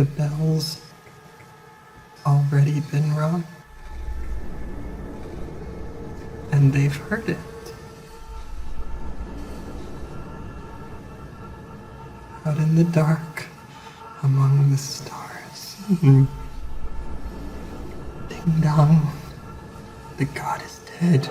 The bell's already been rung, and they've heard it. Out in the dark, among the stars. Ding dong, the god is dead.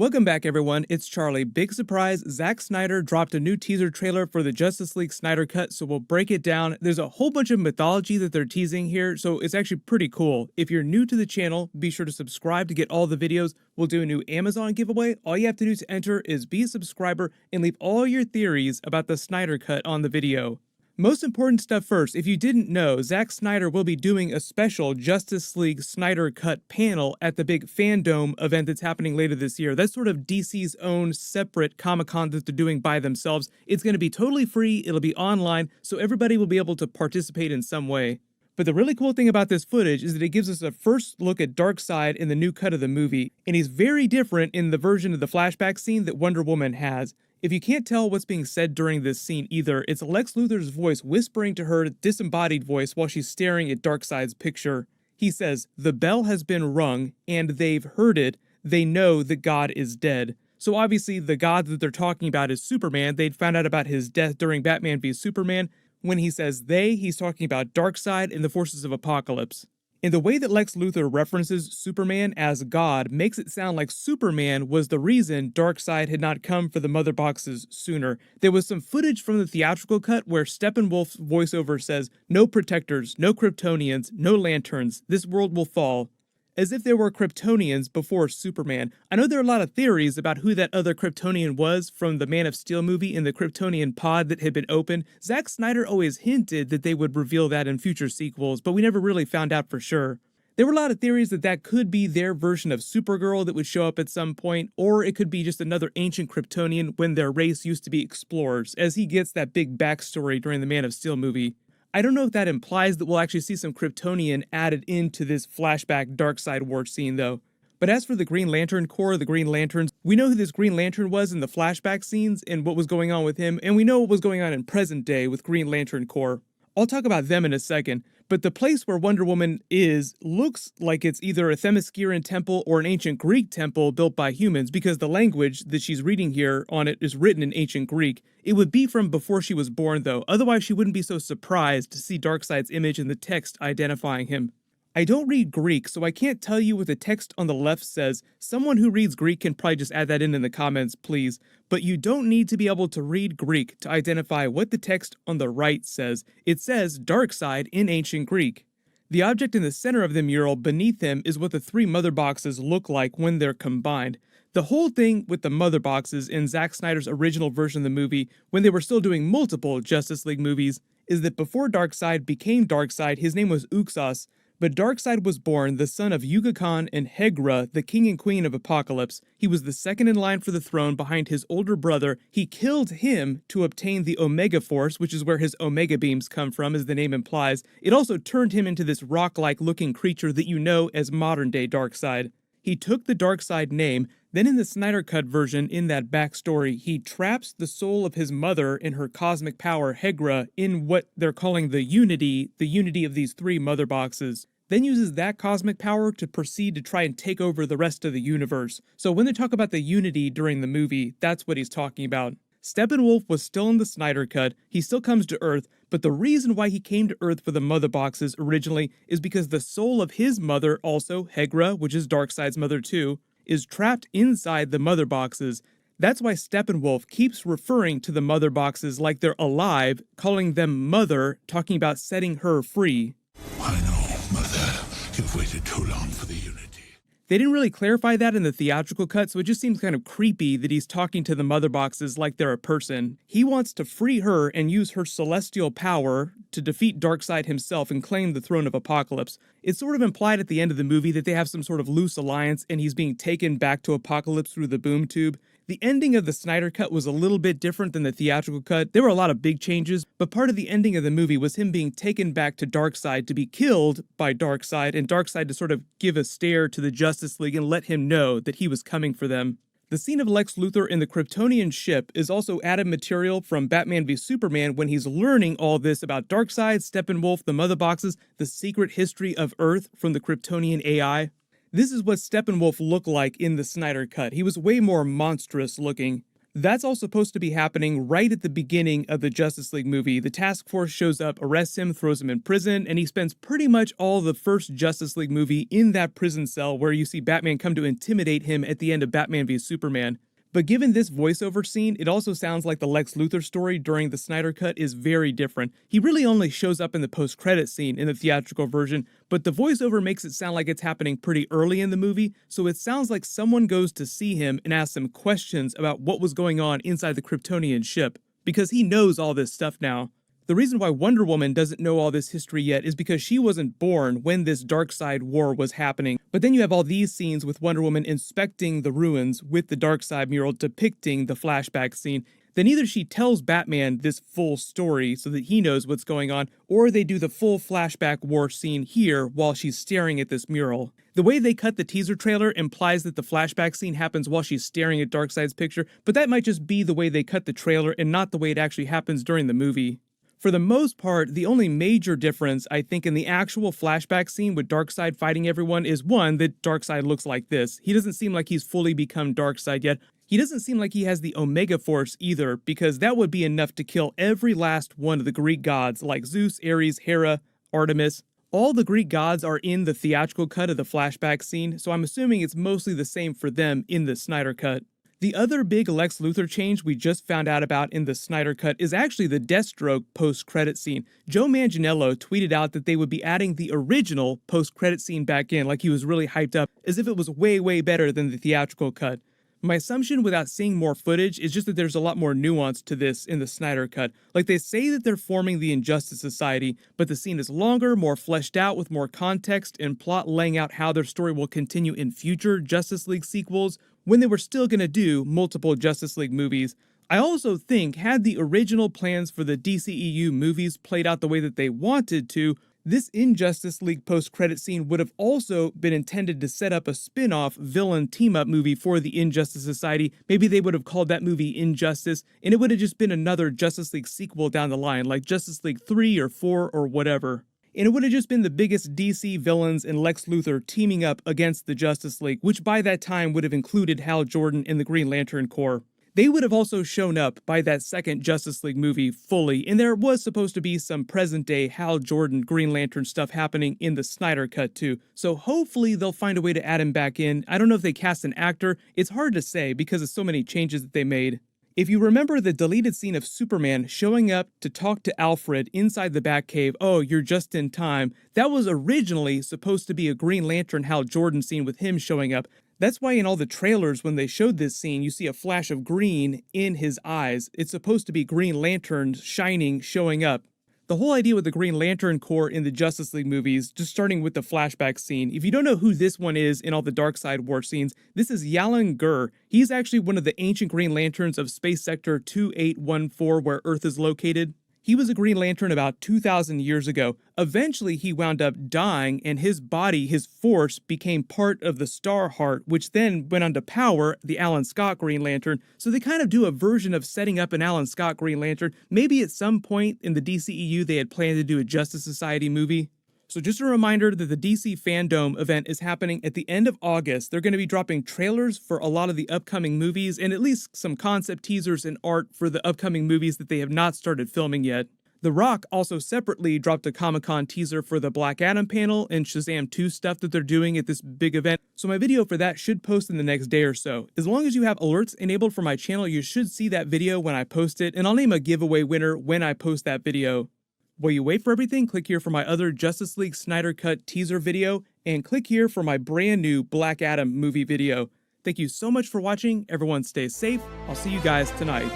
Welcome back, everyone. It's Charlie. Big surprise, Zack Snyder dropped a new teaser trailer for the Justice League Snyder Cut, so we'll break it down. There's a whole bunch of mythology that they're teasing here, so it's actually pretty cool. If you're new to the channel, be sure to subscribe to get all the videos. We'll do a new Amazon giveaway. All you have to do to enter is be a subscriber and leave all your theories about the Snyder Cut on the video. Most important stuff first, if you didn't know, Zack Snyder will be doing a special Justice League Snyder Cut panel at the big Fandom event that's happening later this year. That's sort of DC's own separate Comic-Con that they're doing by themselves. It's going to be totally free, it'll be online, so everybody will be able to participate in some way. But the really cool thing about this footage is that it gives us a first look at Darkseid in the new cut of the movie, and he's very different in the version of the flashback scene that Wonder Woman has. If you can't tell what's being said during this scene either, it's Lex Luthor's voice whispering to her disembodied voice while she's staring at Darkseid's picture. He says, "The bell has been rung, and they've heard it. They know that God is dead." So obviously the God that they're talking about is Superman. They'd found out about his death during Batman v Superman. When he says they, he's talking about Darkseid and the forces of Apocalypse. And the way that Lex Luthor references Superman as God makes it sound like Superman was the reason Darkseid had not come for the mother boxes sooner. There was some footage from the theatrical cut where Steppenwolf's voiceover says, "No protectors, no Kryptonians, no lanterns, this world will fall." As if there were Kryptonians before Superman. I know there are a lot of theories about who that other Kryptonian was from the Man of Steel movie in the Kryptonian pod that had been opened. Zack Snyder always hinted that they would reveal that in future sequels, but we never really found out for sure. There were a lot of theories that that could be their version of Supergirl that would show up at some point, or it could be just another ancient Kryptonian when their race used to be explorers, as he gets that big backstory during the Man of Steel movie. I don't know if that implies that we'll actually see some Kryptonian added into this flashback Darkseid war scene, though. But as for the Green Lantern Corps, the Green Lanterns, we know who this Green Lantern was in the flashback scenes and what was going on with him, and we know what was going on in present day with Green Lantern Corps. I'll talk about them in a second, but the place where Wonder Woman is looks like it's either a Themysciran temple or an ancient Greek temple built by humans, because the language that she's reading here on it is written in ancient Greek. It would be from before she was born, though, otherwise she wouldn't be so surprised to see Darkseid's image in the text identifying him. I don't read Greek, so I can't tell you what the text on the left says. Someone who reads Greek can probably just add that in the comments, please. But you don't need to be able to read Greek to identify what the text on the right says. It says Darkseid in ancient Greek. The object in the center of the mural beneath him is what the three mother boxes look like when they're combined. The whole thing with the mother boxes in Zack Snyder's original version of the movie, when they were still doing multiple Justice League movies, is that before Darkseid became Darkseid, his name was Uxas. But Darkseid was born the son of Yuga Khan and Hegra, the king and queen of Apocalypse. He was the second in line for the throne behind his older brother. He killed him to obtain the Omega Force, which is where his Omega beams come from, as the name implies. It also turned him into this rock-like looking creature that you know as modern-day Darkseid. He took the Darkseid name. Then in the Snyder Cut version, in that backstory, he traps the soul of his mother and her cosmic power, Hegra, in what they're calling the unity of these three mother boxes. Then uses that cosmic power to proceed to try and take over the rest of the universe. So when they talk about the unity during the movie, that's what he's talking about. Steppenwolf was still in the Snyder Cut, he still comes to Earth, but the reason why he came to Earth for the mother boxes originally is because the soul of his mother, also Hegra, which is Darkseid's mother too, is trapped inside the mother boxes. That's why Steppenwolf keeps referring to the mother boxes like they're alive, calling them mother, talking about setting her free. I know, Mother. You've waited too long for the unity. They didn't really clarify that in the theatrical cut, so it just seems kind of creepy that he's talking to the mother boxes like they're a person. He wants to free her and use her celestial power to defeat Darkseid himself and claim the throne of Apocalypse. It's sort of implied at the end of the movie that they have some sort of loose alliance and he's being taken back to Apocalypse through the boom tube. The ending of the Snyder Cut was a little bit different than the theatrical cut. There were a lot of big changes, but part of the ending of the movie was him being taken back to Darkseid to be killed by Darkseid, and Darkseid to sort of give a stare to the Justice League and let him know that he was coming for them. The scene of Lex Luthor in the Kryptonian ship is also added material from Batman v Superman when he's learning all this about Darkseid, Steppenwolf, the mother boxes, the secret history of Earth from the Kryptonian AI. This is what Steppenwolf looked like in the Snyder Cut. He was way more monstrous looking. That's all supposed to be happening right at the beginning of the Justice League movie. The task force shows up, arrests him, throws him in prison, and he spends pretty much all the first Justice League movie in that prison cell where you see Batman come to intimidate him at the end of Batman v Superman. But given this voiceover scene, it also sounds like the Lex Luthor story during the Snyder Cut is very different. He really only shows up in the post-credit scene in the theatrical version, but the voiceover makes it sound like it's happening pretty early in the movie, so it sounds like someone goes to see him and asks him questions about what was going on inside the Kryptonian ship, because he knows all this stuff now. The reason why Wonder Woman doesn't know all this history yet is because she wasn't born when this Darkseid war was happening. But then you have all these scenes with Wonder Woman inspecting the ruins with the Darkseid mural depicting the flashback scene. Then either she tells Batman this full story so that he knows what's going on, or they do the full flashback war scene here while she's staring at this mural. The way they cut the teaser trailer implies that the flashback scene happens while she's staring at Darkseid's picture, but that might just be the way they cut the trailer and not the way it actually happens during the movie. For the most part, the only major difference, I think, in the actual flashback scene with Darkseid fighting everyone is one, that Darkseid looks like this. He doesn't seem like he's fully become Darkseid yet. He doesn't seem like he has the Omega Force either, because that would be enough to kill every last one of the Greek gods, like Zeus, Ares, Hera, Artemis. All the Greek gods are in the theatrical cut of the flashback scene, so I'm assuming it's mostly the same for them in the Snyder Cut. The other big Lex Luthor change we just found out about in the Snyder Cut is actually the Deathstroke post-credit scene. Joe Manganiello tweeted out that they would be adding the original post-credit scene back in, like he was really hyped up, as if it was way, way better than the theatrical cut. My assumption without seeing more footage is just that there's a lot more nuance to this in the Snyder Cut. Like, they say that they're forming the Injustice Society, but the scene is longer, more fleshed out with more context and plot laying out how their story will continue in future Justice League sequels when they were still going to do multiple Justice League movies. I also think had the original plans for the DCEU movies played out the way that they wanted to, this Injustice League post-credit scene would have also been intended to set up a spin-off villain team-up movie for the Injustice Society. Maybe they would have called that movie Injustice, and it would have just been another Justice League sequel down the line, like Justice League 3 or 4 or whatever. And it would have just been the biggest DC villains and Lex Luthor teaming up against the Justice League, which by that time would have included Hal Jordan and the Green Lantern Corps. They would have also shown up by that second Justice League movie fully, and there was supposed to be some present-day Hal Jordan Green Lantern stuff happening in the Snyder Cut too, so hopefully they'll find a way to add him back in. I don't know if they cast an actor. It's hard to say because of so many changes that they made. If you remember the deleted scene of Superman showing up to talk to Alfred inside the Batcave, oh, you're just in time, that was originally supposed to be a Green Lantern Hal Jordan scene with him showing up. That's why in all the trailers when they showed this scene, you see a flash of green in his eyes. It's supposed to be Green Lantern shining, showing up. The whole idea with the Green Lantern Corps in the Justice League movies, just starting with the flashback scene, if you don't know who this one is in all the Darkseid War scenes, this is Yalan Gur. He's actually one of the ancient Green Lanterns of Space Sector 2814, where Earth is located. He was a Green Lantern about 2,000 years ago. Eventually, he wound up dying, and his body, his force, became part of the Star Heart, which then went on to power the Alan Scott Green Lantern. So they kind of do a version of setting up an Alan Scott Green Lantern. Maybe at some point in the DCEU, they had planned to do a Justice Society movie. So just a reminder that the DC Fandom event is happening at the end of August. They're going to be dropping trailers for a lot of the upcoming movies and at least some concept teasers and art for the upcoming movies that they have not started filming yet. The Rock also separately dropped a Comic-Con teaser for the Black Adam panel and Shazam 2 stuff that they're doing at this big event, so my video for that should post in the next day or so. As long as you have alerts enabled for my channel, you should see that video when I post it, and I'll name a giveaway winner when I post that video. While you wait for everything, click here for my other Justice League Snyder Cut teaser video, and click here for my brand new Black Adam movie video. Thank you so much for watching. Everyone stay safe. I'll see you guys tonight.